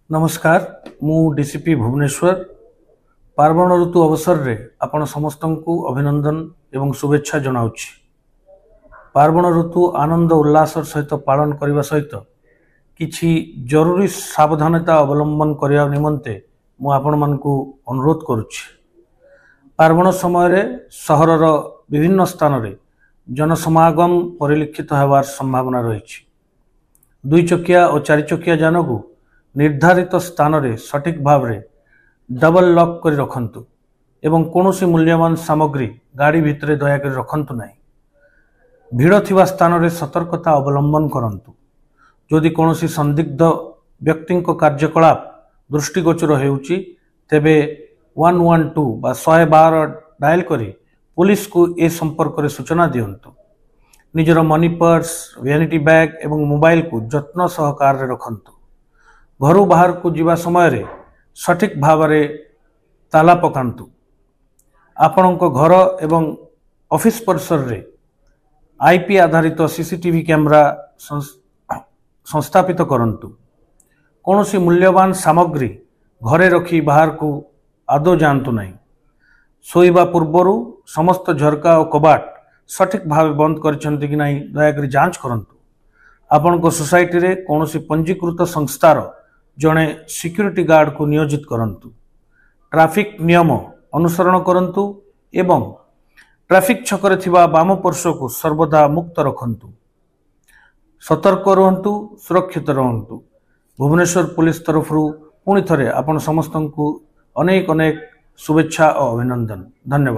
नमस्कार मु डीसीपी भुवनेश्वर पार्वण ऋतु अवसर रे आपण समस्त को अभिनंदन एवं शुभेच्छा जनाऊँच। पार्वण ऋतु आनंद उल्लास सहित पालन करने सहित किछि जरूरी सावधानता अवलंबन करने निमंते मु आपण मानकु अनुरोध करुछि। पार्वण समय सहर विभिन्न स्थान रे जनसमागम परिलक्षित होवार संभावना रही। दुई चकिया और चारि चकिया यान को निर्धारित स्थान रे सठिक भाव रे डबल लॉक कर रखंतु एवं कौनसी मूल्यवान सामग्री गाड़ी भितरे दयाकर रखंतु नहीं। भीड़ थिबा स्थान रे सतर्कता अवलंबन करंतु। जदि कौनसी संदिग्ध व्यक्ति कार्यकलाप दृष्टिगोचर हेउची तेबे 112 बा 112 डायल करी पुलिस को ए संपर्क रे सूचना दियंतु। निजर मनी पर्स वैनिटी बैग एवं मोबाइल को जत्न सहकार रे रखंतु। घरू बाहर को जीवा समय रे सठिक भाव रे ताला पकांतु। आपणको घर एवं ऑफिस परिसर रे आईपी आधारित सीसीटीवी कैमरा संस्थापित करंतु। कौनसी मूल्यवान सामग्री घरे रखी बाहर को आदौ जानतु नहीं। सोइबा पूर्वरु समस्त झरका और कबाट सठिक भाव बंद करछंती कि नहीं दयाकरी जांच करंतु। आपणको सोसाइटी रे कौनसी पंजीकृत संस्थार जड़े सिक्यूरिटी गार्ड को नियोजित करंतु। ट्रैफिक नियम अनुसरण करंतु एवं ट्रैफिक छकरे थिबा बाम पार्श्व को सर्वदा मुक्त रखंतु। सतर्क रहंतु, सुरक्षित रहंतु। भुवनेश्वर पुलिस तरफ पुणी थरे आपण समस्त को अनेक अनेक शुभेच्छा और अभिनंदन। धन्यवाद।